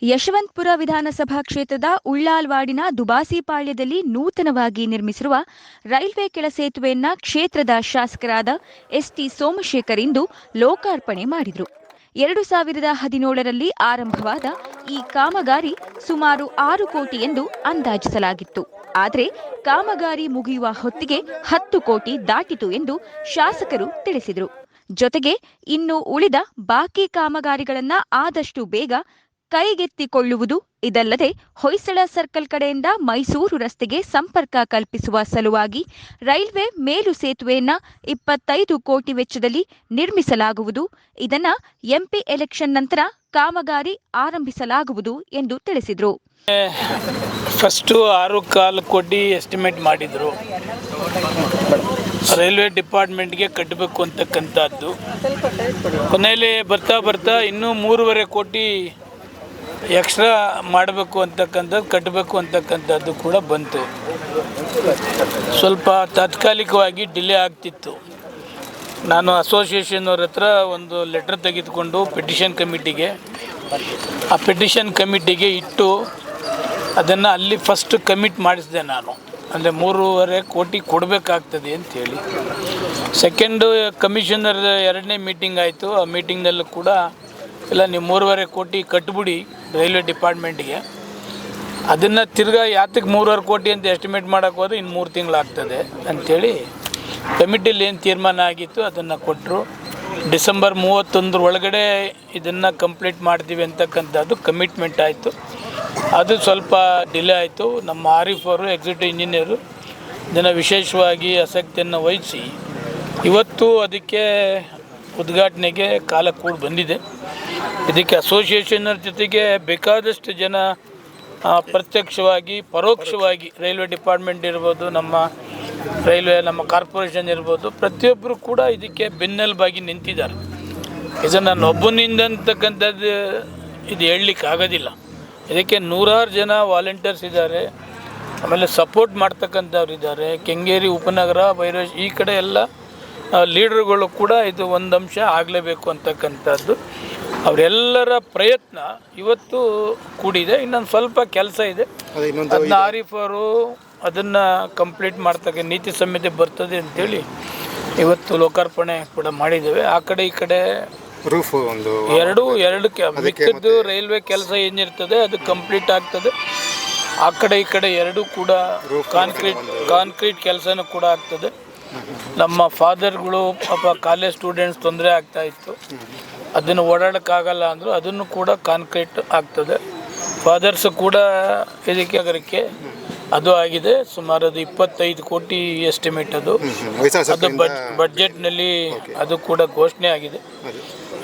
ಯಶವಂತಪುರ ವಿಧಾನಸಭಾ ಕ್ಷೇತ್ರದ ಉಳ್ಳಾಲ್ವಾಡಿನ ದುಬಾಸಿಪಾಳ್ಯದಲ್ಲಿ ನೂತನವಾಗಿ ನಿರ್ಮಿಸಿರುವ ರೈಲ್ವೆ ಕೆಳಸೇತುವೆಯನ್ನ ಕ್ಷೇತ್ರದ ಶಾಸಕರಾದ ಎಸ್ಟಿ ಸೋಮಶೇಖರ್ ಇಂದು ಲೋಕಾರ್ಪಣೆ ಮಾಡಿದರು. 2017ರಲ್ಲಿ ಆರಂಭವಾದ ಈ ಕಾಮಗಾರಿ ಸುಮಾರು 6 ಕೋಟಿ ಎಂದು ಅಂದಾಜಿಸಲಾಗಿತ್ತು. ಆದರೆ ಕಾಮಗಾರಿ ಮುಗಿಯುವ ಹೊತ್ತಿಗೆ 10 ಕೋಟಿ ದಾಟಿತು ಎಂದು ಶಾಸಕರು ತಿಳಿಸಿದರು. ಜೊತೆಗೆ ಇನ್ನು ಉಳಿದ ಬಾಕಿ ಕಾಮಗಾರಿಗಳನ್ನ ಆದಷ್ಟು ಬೇಗ ಕೈಗೆತ್ತಿಕೊಳ್ಳುವುದು, ಇದಲ್ಲದೆ ಹೊಯ್ಸಳ ಸರ್ಕಲ್ ಕಡೆಯಿಂದ ಮೈಸೂರು ರಸ್ತೆಗೆ ಸಂಪರ್ಕ ಕಲ್ಪಿಸುವ ಸಲುವಾಗಿ ರೈಲ್ವೆ ಮೇಲು ಸೇತುವೆಯನ್ನ 25 ಕೋಟಿ ವೆಚ್ಚದಲ್ಲಿ ನಿರ್ಮಿಸಲಾಗುವುದು. ಇದನ್ನ ಎಂಪಿ ಎಲೆಕ್ಷನ್ ನಂತರ ಕಾಮಗಾರಿ ಆರಂಭಿಸಲಾಗುವುದು ಎಂದು ತಿಳಿಸಿದರು. ಫಸ್ಟು 6.25 ಕೋಟಿ ಎಸ್ಟಿಮೇಟ್ ಮಾಡಿದರು ರೈಲ್ವೆ ಡಿಪಾರ್ಟ್ಮೆಂಟ್ಗೆ ಕಟ್ಟಬೇಕು ಅಂತಕ್ಕಂಥದ್ದು. ಕೊನೆಯಲ್ಲಿ ಬರ್ತಾ ಬರ್ತಾ ಇನ್ನೂ 3.5 ಕೋಟಿ ಎಕ್ಸ್ಟ್ರಾ ಮಾಡಬೇಕು ಅಂತಕ್ಕಂಥದ್ದು, ಕಟ್ಟಬೇಕು ಅಂತಕ್ಕಂಥದ್ದು ಕೂಡ ಬಂತು. ಸ್ವಲ್ಪ ತಾತ್ಕಾಲಿಕವಾಗಿ ಡಿಲೇ ಆಗ್ತಿತ್ತು. ನಾನು ಅಸೋಸಿಯೇಷನ್ನವ್ರ ಹತ್ರ ಒಂದು ಲೆಟರ್ ತೆಗೆದುಕೊಂಡು ಪೆಟಿಷನ್ ಕಮಿಟಿಗೆ ಇಟ್ಟು ಅದನ್ನು ಅಲ್ಲಿ ಫಸ್ಟ್ ಕಮಿಟ್ ಮಾಡಿಸಿದೆ ನಾನು. ಅಂದರೆ 3.5 ಕೋಟಿ ಕೊಡಬೇಕಾಗ್ತದೆ ಅಂಥೇಳಿ. ಸೆಕೆಂಡು ಕಮಿಷನರ್ 2ನೇ ಮೀಟಿಂಗ್ ಆಯಿತು. ಆ ಮೀಟಿಂಗ್ನಲ್ಲೂ ಕೂಡ ಇಲ್ಲ, ನೀವು 3.5 ಕೋಟಿ ಕಟ್ಬಿಡಿ ರೈಲ್ವೆ ಡಿಪಾರ್ಟ್ಮೆಂಟಿಗೆ. ಅದನ್ನು ತಿರ್ಗಾ ಯಾತಕ್ಕೆ 3.5 ಕೋಟಿ ಅಂತ ಎಸ್ಟಿಮೇಟ್ ಮಾಡೋಕ್ಕೆ ಹೋದ್ರೆ ಇನ್ನು 3 ತಿಂಗಳಾಗ್ತದೆ ಅಂಥೇಳಿ ಕಮಿಟಿಲಿ ಏನು ತೀರ್ಮಾನ ಆಗಿತ್ತು ಅದನ್ನು ಕೊಟ್ಟರು. ಡಿಸೆಂಬರ್ 31 ಒಳಗಡೆ ಇದನ್ನು ಕಂಪ್ಲೀಟ್ ಮಾಡ್ತೀವಿ ಅಂತಕ್ಕಂಥದ್ದು ಕಮಿಟ್ಮೆಂಟ್ ಆಯಿತು. ಅದು ಸ್ವಲ್ಪ ಡಿಲೇ ಆಯಿತು. ನಮ್ಮ ಆರಿಫ್ ಅವರು, ಎಕ್ಸಿಕ್ಯೂಟಿವ್ ಇಂಜಿನಿಯರು, ಇದನ್ನು ವಿಶೇಷವಾಗಿ ಆಸಕ್ತಿಯನ್ನು ವಹಿಸಿ ಇವತ್ತು ಅದಕ್ಕೆ ಉದ್ಘಾಟನೆಗೆ ಕಾಲ ಕೂಡ ಬಂದಿದೆ. ಇದಕ್ಕೆ ಅಸೋಸಿಯೇಷನ್ನರ ಜೊತೆಗೆ ಬೇಕಾದಷ್ಟು ಜನ ಪ್ರತ್ಯಕ್ಷವಾಗಿ ಪರೋಕ್ಷವಾಗಿ ರೈಲ್ವೆ ಡಿಪಾರ್ಟ್ಮೆಂಟ್ ಇರ್ಬೋದು, ನಮ್ಮ ಕಾರ್ಪೊರೇಷನ್ ಇರ್ಬೋದು, ಪ್ರತಿಯೊಬ್ಬರು ಕೂಡ ಇದಕ್ಕೆ ಬೆನ್ನೆಲುಬಾಗಿ ನಿಂತಿದ್ದಾರೆ. ಇದನ್ನು ನನ್ನೊಬ್ಬನಿಂದ ಅಂತಕ್ಕಂಥದ್ದು ಇದು ಹೇಳಲಿಕ್ಕೆ ಆಗೋದಿಲ್ಲ. ಇದಕ್ಕೆ 100 ಜನ ವಾಲಂಟಿಯರ್ಸ್ ಇದ್ದಾರೆ. ಆಮೇಲೆ ಸಪೋರ್ಟ್ ಮಾಡ್ತಕ್ಕಂಥವ್ರು ಇದ್ದಾರೆ. ಕೆಂಗೇರಿ ಉಪನಗರ, ಭೈರವೇಶ್ವರ ಈ ಕಡೆ ಎಲ್ಲ ಲೀಡರ್ಗಳು ಕೂಡ ಇದು ಒಂದು ಅಂಶ ಆಗಲೇಬೇಕು ಅಂತಕ್ಕಂಥದ್ದು ಅವರೆಲ್ಲರ ಪ್ರಯತ್ನ ಇವತ್ತು ಕೂಡಿದೆ. ಇನ್ನೊಂದು ಸ್ವಲ್ಪ ಕೆಲಸ ಇದೆ. ಅದನ್ನ ಆರಿಫ್ ಅವರು ಅದನ್ನು ಕಂಪ್ಲೀಟ್ ಮಾಡ್ತಕ್ಕ ನೀತಿ ಸಂಹಿತೆ ಬರ್ತದೆ ಅಂಥೇಳಿ ಇವತ್ತು ಲೋಕಾರ್ಪಣೆ ಕೂಡ ಮಾಡಿದ್ದೇವೆ. ಆ ಕಡೆ ಈ ಕಡೆ ರೂಫ್ ಒಂದು ಎರಡು ಮಿಕ್ಕಿದ್ದು ರೈಲ್ವೆ ಕೆಲಸ ಏನಿರ್ತದೆ ಅದು ಕಂಪ್ಲೀಟ್ ಆಗ್ತದೆ. ಆ ಕಡೆ ಈ ಕಡೆ ಎರಡೂ ಕೂಡ ಕಾಂಕ್ರೀಟ್ ಕೆಲಸನೂ ಕೂಡ ಆಗ್ತದೆ. ನಮ್ಮ ಫಾದರ್ಗಳು ಪಾಪ ಕಾಲೇಜ್ ಸ್ಟೂಡೆಂಟ್ಸ್ ತೊಂದರೆ ಆಗ್ತಾಯಿತ್ತು, ಅದನ್ನು ಓಡಾಡೋಕ್ಕಾಗಲ್ಲ ಅಂದರು, ಅದನ್ನು ಕೂಡ ಕಾಂಕ್ರೀಟ್ ಆಗ್ತದೆ. ಫಾದರ್ಸು ಕೂಡ ಇದಕ್ಕೆ ಅದು ಆಗಿದೆ. ಸುಮಾರು ಅದು 25 ಕೋಟಿ ಎಸ್ಟಿಮೇಟ್. ಅದು ಬಡ್ಜೆಟ್ನಲ್ಲಿ ಅದು ಕೂಡ ಘೋಷಣೆ ಆಗಿದೆ.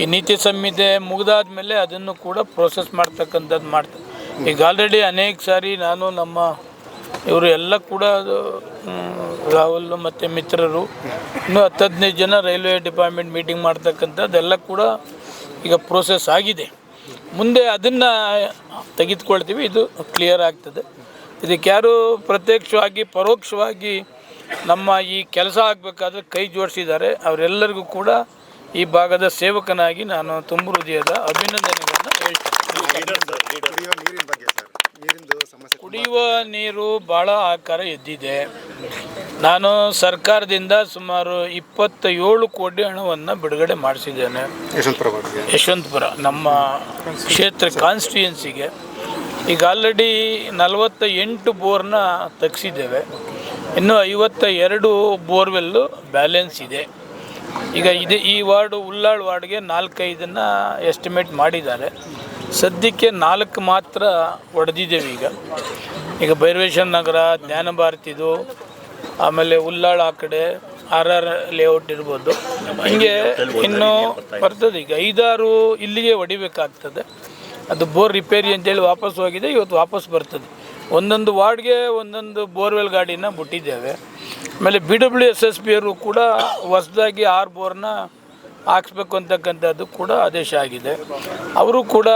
ಈ ನೀತಿ ಸಂಹಿತೆ ಮುಗಿದಾದ ಮೇಲೆ ಅದನ್ನು ಕೂಡ ಪ್ರೋಸೆಸ್ ಮಾಡ್ತಕ್ಕಂಥದ್ದು ಮಾಡ್ತಾರೆ. ಈಗ ಆಲ್ರೆಡಿ ಅನೇಕ ಸಾರಿ ನಾನು ನಮ್ಮ ಇವರು ಎಲ್ಲ ಕೂಡ ರಾಹುಲ್ ಮತ್ತು ಮಿತ್ರರು ಇನ್ನೂ 10-15 ಜನ ರೈಲ್ವೆ ಡಿಪಾರ್ಟ್ಮೆಂಟ್ ಮೀಟಿಂಗ್ ಮಾಡ್ತಕ್ಕಂಥದ್ದೆಲ್ಲ ಕೂಡ ಈಗ ಪ್ರೋಸೆಸ್ ಆಗಿದೆ. ಮುಂದೆ ಅದನ್ನು ತೆಗೆದುಕೊಳ್ತೀವಿ, ಇದು ಕ್ಲಿಯರ್ ಆಗ್ತದೆ. ಇದಕ್ಕೆ ಯಾರು ಪ್ರತ್ಯಕ್ಷವಾಗಿ ಪರೋಕ್ಷವಾಗಿ ನಮ್ಮ ಈ ಕೆಲಸ ಆಗಬೇಕಾದ್ರೆ ಕೈ ಜೋಡಿಸಿದ್ದಾರೆ, ಅವರೆಲ್ಲರಿಗೂ ಕೂಡ ಈ ಭಾಗದ ಸೇವಕನಾಗಿ ನಾನು ತುಂಬ ಹೃದಯದ ಅಭಿನಂದನೆಗಳನ್ನು ಹೇಳ್ತೀನಿ. ಕುಡಿಯುವ ನೀರು ಭಾಳ ಆಕಾರ ಎದ್ದಿದೆ. ನಾನು ಸರ್ಕಾರದಿಂದ ಸುಮಾರು 27 ಕೋಟಿ ಹಣವನ್ನು ಬಿಡುಗಡೆ ಮಾಡಿಸಿದ್ದೇನೆ ಯಶವಂತಪುರ ನಮ್ಮ ಕ್ಷೇತ್ರ ಕಾನ್ಸ್ಟಿಟ್ಯೂಯೆನ್ಸಿಗೆ. ಈಗ ಆಲ್ರೆಡಿ 48 ಬೋರ್ನ ತೆಗೆಸಿದ್ದೇವೆ. ಇನ್ನು 52 ಬೋರ್ವೆಲ್ಲು ಬ್ಯಾಲೆನ್ಸ್ ಇದೆ. ಈಗ ಈ ವಾರ್ಡು ಉಳ್ಳಾಳ್ ವಾರ್ಡ್ಗೆ 4-5 ಎಸ್ಟಿಮೇಟ್ ಮಾಡಿದ್ದಾರೆ. ಸದ್ಯಕ್ಕೆ 4 ಮಾತ್ರ ಹೊಡೆದಿದ್ದೇವೆ. ಈಗ ಭೈರವೇಶ್ವರ ನಗರ, ಜ್ಞಾನ ಭಾರತಿದು, ಆಮೇಲೆ ಉಳ್ಳಾಳ್ ಆ ಕಡೆ RR ಲೇಔಟ್ ಇರ್ಬೋದು, ಹೀಗೆ ಇನ್ನೂ ಬರ್ತದೆ. ಈಗ 5-6 ಇಲ್ಲಿಗೆ ಹೊಡಿಬೇಕಾಗ್ತದೆ. ಅದು ಬೋರ್ ರಿಪೇರಿ ಅಂತೇಳಿ ವಾಪಸ್ ಹೋಗಿದೆ, ಇವತ್ತು ವಾಪಸ್ ಬರ್ತದೆ. ಒಂದೊಂದು ವಾರ್ಡ್ಗೆ ಒಂದೊಂದು ಬೋರ್ವೆಲ್ ಗಾಡಿನ ಬಿಟ್ಟಿದ್ದೇವೆ. ಆಮೇಲೆ BWSSB ಅವರು ಕೂಡ ಹೊಸದಾಗಿ 6 ಬೋರ್ನ ಹಾಕ್ಸ್ಬೇಕು ಅಂತಕ್ಕಂಥದ್ದು ಕೂಡ ಆದೇಶ ಆಗಿದೆ. ಅವರು ಕೂಡ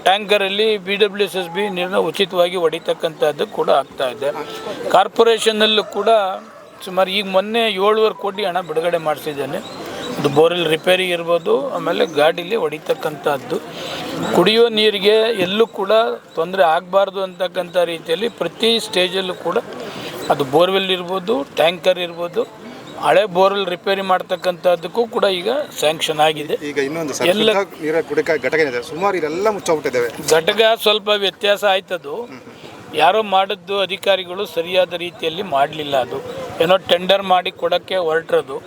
ಟ್ಯಾಂಕರಲ್ಲಿ BWSSB ನೀರನ್ನ ಉಚಿತವಾಗಿ ಹೊಡಿತಕ್ಕಂಥದ್ದು ಕೂಡ ಆಗ್ತಾಯಿದೆ. ಕಾರ್ಪೊರೇಷನ್ನಲ್ಲೂ ಕೂಡ ಸುಮಾರು ಈಗ ಮೊನ್ನೆ 7.5 ಕೋಟಿ ಹಣ ಬಿಡುಗಡೆ ಮಾಡಿಸಿದ್ದೇನೆ. ಅದು ಬೋರ್ವೆಲ್ ರಿಪೇರಿ ಇರ್ಬೋದು, ಆಮೇಲೆ ಗಾಡೀಲಿ ಹೊಡಿತಕ್ಕಂಥದ್ದು. ಕುಡಿಯುವ ನೀರಿಗೆ ಎಲ್ಲೂ ಕೂಡ ತೊಂದರೆ ಆಗಬಾರ್ದು ಅಂತಕ್ಕಂಥ ರೀತಿಯಲ್ಲಿ ಪ್ರತಿ ಸ್ಟೇಜಲ್ಲೂ ಕೂಡ ಅದು ಬೋರ್ವೆಲ್ ಇರ್ಬೋದು, ಟ್ಯಾಂಕರ್ ಇರ್ಬೋದು, ಹಳೆ ಬೋರ್ವೆಲ್ ರಿಪೇರಿ ಮಾಡ್ತಕ್ಕಂಥದ್ದಕ್ಕೂ ಕೂಡ ಈಗ ಸ್ಯಾಂಕ್ಷನ್ ಆಗಿದೆ. ಈಗ ಇನ್ನೊಂದು ಎಲ್ಲ ಘಟಕ ಇದೆ, ಸುಮಾರು ಇದೆಲ್ಲ ಮುಚ್ಚೋಗ್ಬಿಟ್ಟಿದ್ದಾವೆ. ಘಟಕ ಸ್ವಲ್ಪ ವ್ಯತ್ಯಾಸ ಆಯ್ತದು, ಯಾರೋ ಮಾಡಿದ್ದು ಅಧಿಕಾರಿಗಳು ಸರಿಯಾದ ರೀತಿಯಲ್ಲಿ ಮಾಡಲಿಲ್ಲ. ಅದು ಏನೋ ಟೆಂಡರ್ ಮಾಡಿ ಕೊಡೋಕ್ಕೆ ಹೊರಟಿರೋದು,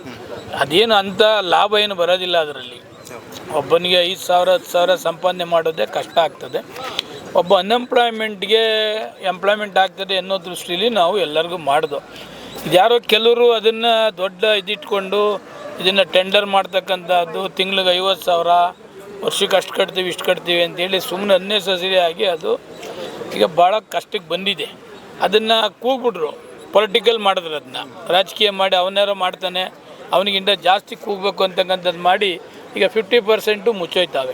ಅದೇನು ಅಂಥ ಲಾಭ ಏನು ಬರೋದಿಲ್ಲ. ಅದರಲ್ಲಿ ಒಬ್ಬನಿಗೆ 5,000 10,000 ಸಂಪಾದನೆ ಮಾಡೋದೇ ಕಷ್ಟ ಆಗ್ತದೆ. ಒಬ್ಬ ಅನ್ಎಂಪ್ಲಾಯ್ಮೆಂಟ್ಗೆ ಎಂಪ್ಲಾಯ್ಮೆಂಟ್ ಆಗ್ತದೆ ಅನ್ನೋ ದೃಷ್ಟಿಯಲ್ಲಿ ನಾವು ಎಲ್ಲರಿಗೂ ಮಾಡಿದೋ. ಇದ್ಯಾರೋ ಕೆಲವರು ಅದನ್ನು ದೊಡ್ಡ ಇದಿಟ್ಕೊಂಡು ಇದನ್ನು ಟೆಂಡರ್ ಮಾಡ್ತಕ್ಕಂಥದ್ದು, ತಿಂಗ್ಳಿಗೆ 50,000, ವರ್ಷಕ್ಕೆ ಅಷ್ಟು ಕಟ್ತೀವಿ ಇಷ್ಟು ಕಟ್ತೀವಿ ಅಂತೇಳಿ ಸುಮ್ಮನೆ ಅನ್ನೆಸೆಸರಿ ಆಗಿ ಅದು ಈಗ ಭಾಳ ಕಷ್ಟಕ್ಕೆ ಬಂದಿದೆ. ಅದನ್ನು ಕೂಗ್ಬಿಟ್ರು, ಪೊಲಿಟಿಕಲ್ ಮಾಡಿದ್ರು, ಅದನ್ನ ರಾಜಕೀಯ ಮಾಡಿ ಅವನ್ಯಾರೋ ಮಾಡ್ತಾನೆ, ಅವನಿಗಿಂತ ಜಾಸ್ತಿ ಕೂಗಬೇಕು ಅಂತಕ್ಕಂಥದ್ದು ಮಾಡಿ ಈಗ 50% ಮುಚ್ಚೋಯ್ತಾವೆ.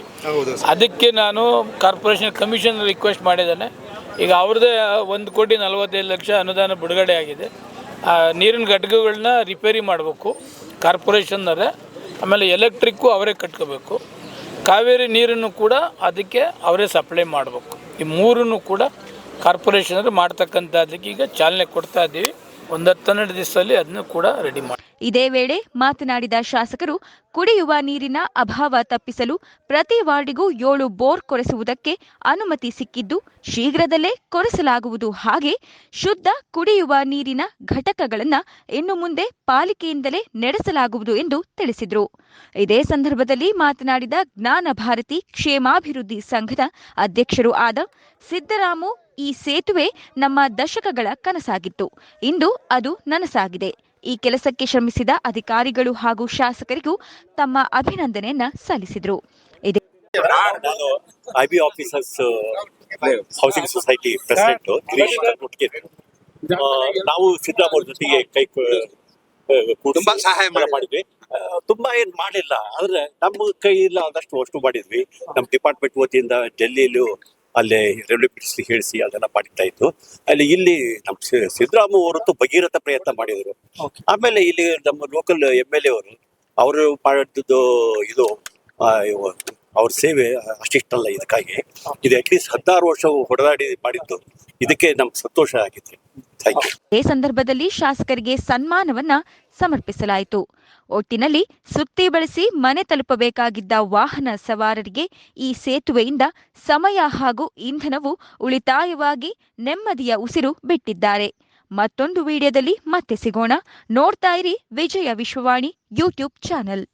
ಅದಕ್ಕೆ ನಾನು ಕಾರ್ಪೊರೇಷನ್ ಕಮಿಷನ್ ರಿಕ್ವೆಸ್ಟ್ ಮಾಡಿದ್ದೇನೆ. ಈಗ ಅವ್ರದ್ದೇ 1,45,00,000 ಅನುದಾನ ಬಿಡುಗಡೆ ಆಗಿದೆ. ನೀರಿನ ಘಟಕಗಳನ್ನ ರಿಪೇರಿ ಮಾಡಬೇಕು ಕಾರ್ಪೊರೇಷನ್ನರೇ, ಆಮೇಲೆ ಎಲೆಕ್ಟ್ರಿಕ್ಕು ಅವರೇ ಕಟ್ಕೋಬೇಕು, ಕಾವೇರಿ ನೀರನ್ನು ಕೂಡ ಅದಕ್ಕೆ ಅವರೇ ಸಪ್ಲೈ ಮಾಡಬೇಕು. ಈ ಮೂರನ್ನು ಕೂಡ ಕಾರ್ಪೊರೇಷನರು ಮಾಡ್ತಕ್ಕಂಥದ್ದಕ್ಕೆ ಈಗ ಚಾಲನೆ ಕೊಡ್ತಾ ಇದ್ದೀವಿ. 10-12 ದಿವಸದಲ್ಲಿ ಅದನ್ನು ಕೂಡ ರೆಡಿ ಮಾಡಿ. ಇದೇ ವೇಳೆ ಮಾತನಾಡಿದ ಶಾಸಕರು, ಕುಡಿಯುವ ನೀರಿನ ಅಭಾವ ತಪ್ಪಿಸಲು ಪ್ರತಿ ವಾರ್ಡಿಗೂ 7 ಬೋರ್ ಕೊರೆಸುವುದಕ್ಕೆ ಅನುಮತಿ ಸಿಕ್ಕಿದ್ದು ಶೀಘ್ರದಲ್ಲೇ ಕೊರೆಸಲಾಗುವುದು. ಹಾಗೆ ಶುದ್ಧ ಕುಡಿಯುವ ನೀರಿನ ಘಟಕಗಳನ್ನು ಇನ್ನು ಮುಂದೆ ಪಾಲಿಕೆಯಿಂದಲೇ ನಡೆಸಲಾಗುವುದು ಎಂದು ತಿಳಿಸಿದರು. ಇದೇ ಸಂದರ್ಭದಲ್ಲಿ ಮಾತನಾಡಿದ ಜ್ಞಾನ ಭಾರತಿ ಕ್ಷೇಮಾಭಿವೃದ್ಧಿ ಸಂಘದ ಅಧ್ಯಕ್ಷರೂ ಆದ ಸಿದ್ದರಾಮು, ಈ ಸೇತುವೆ ನಮ್ಮ ದಶಕಗಳ ಕನಸಾಗಿತ್ತು, ಇಂದು ಅದು ನನಸಾಗಿದೆ. ಈ ಕೆಲಸಕ್ಕೆ ಶ್ರಮಿಸಿದ ಅಧಿಕಾರಿಗಳು ಹಾಗೂ ಶಾಸಕರಿಗೂ ತಮ್ಮ ಅಭಿನಂದನೆಯನ್ನ ಸಲ್ಲಿಸಿದರು. ನಾನು IB officers housing society president Girish Kalmutge. ನಾವು ಸಿದ್ದರಾಮಯ್ಯ ಜೊತೆಗೆ ಕೈ ತುಂಬಾ ಸಹಾಯ ಮಾಡಿದ್ವಿ. ತುಂಬಾ ಏನ್ ಮಾಡಿಲ್ಲ, ಆದ್ರೆ ನಮ್ಮ ಕೈಯಿಂದ ಆದಷ್ಟು ಅಷ್ಟು ಮಾಡಿದ್ವಿ. ನಮ್ಮ ಡಿಪಾರ್ಟ್ಮೆಂಟ್ ವತಿಯಿಂದ ಡೆಲ್ಲಿಲೂ ಅಲ್ಲೇ ರೈಲ್ವೆ ಮಿನಿಸ್ಟ್ರಿ ಹೇಳಿಸಿ ಅದೆಲ್ಲ ಮಾಡ್ತಾ ಇತ್ತು. ಅಲ್ಲಿ ಇಲ್ಲಿ ನಮ್ಮ ಸಿದ್ದರಾಮಯ್ಯ ಅವರಂತೂ ಭಗೀರಥ ಪ್ರಯತ್ನ ಮಾಡಿದರು. ಆಮೇಲೆ ಇಲ್ಲಿ ನಮ್ಮ ಲೋಕಲ್ MLA ಅವರು ಮಾಡಿದ್ದು ಇದು ಅವ್ರ ಸೇವೆ ಅಷ್ಟಿಷ್ಟಲ್ಲ. ಇದಕ್ಕಾಗಿ ಇದು ಅಟ್ಲೀಸ್ಟ್ 16 ವರ್ಷ ಹೊಡೆದಾಡಿ ಮಾಡಿದ್ದು, ಇದಕ್ಕೆ ನಮ್ಗೆ ಸಂತೋಷ ಆಗಿದೆ. Thank you. ಈ ಸಂದರ್ಭದಲ್ಲಿ ಶಾಸಕರಿಗೆ ಸನ್ಮಾನವನ್ನ ಸಮರ್ಪಿಸಲಾಯಿತು. ಒಟ್ಟಿನಲ್ಲಿ ಸುತ್ತಿ ಬಳಸಿ ಮನೆ ತಲುಪಬೇಕಾಗಿದ್ದ ವಾಹನ ಸವಾರರಿಗೆ ಈ ಸೇತುವೆಯಿಂದ ಸಮಯ ಹಾಗೂ ಇಂಧನವು ಉಳಿತಾಯವಾಗಿ ನೆಮ್ಮದಿಯ ಉಸಿರು ಬಿಟ್ಟಿದ್ದಾರೆ. ಮತ್ತೊಂದು ವಿಡಿಯೋದಲ್ಲಿ ಮತ್ತೆ ಸಿಗೋಣ. ನೋಡ್ತಾ ಇರಿ ವಿಜಯ ವಿಶ್ವವಾಣಿ ಯೂಟ್ಯೂಬ್ ಚಾನೆಲ್.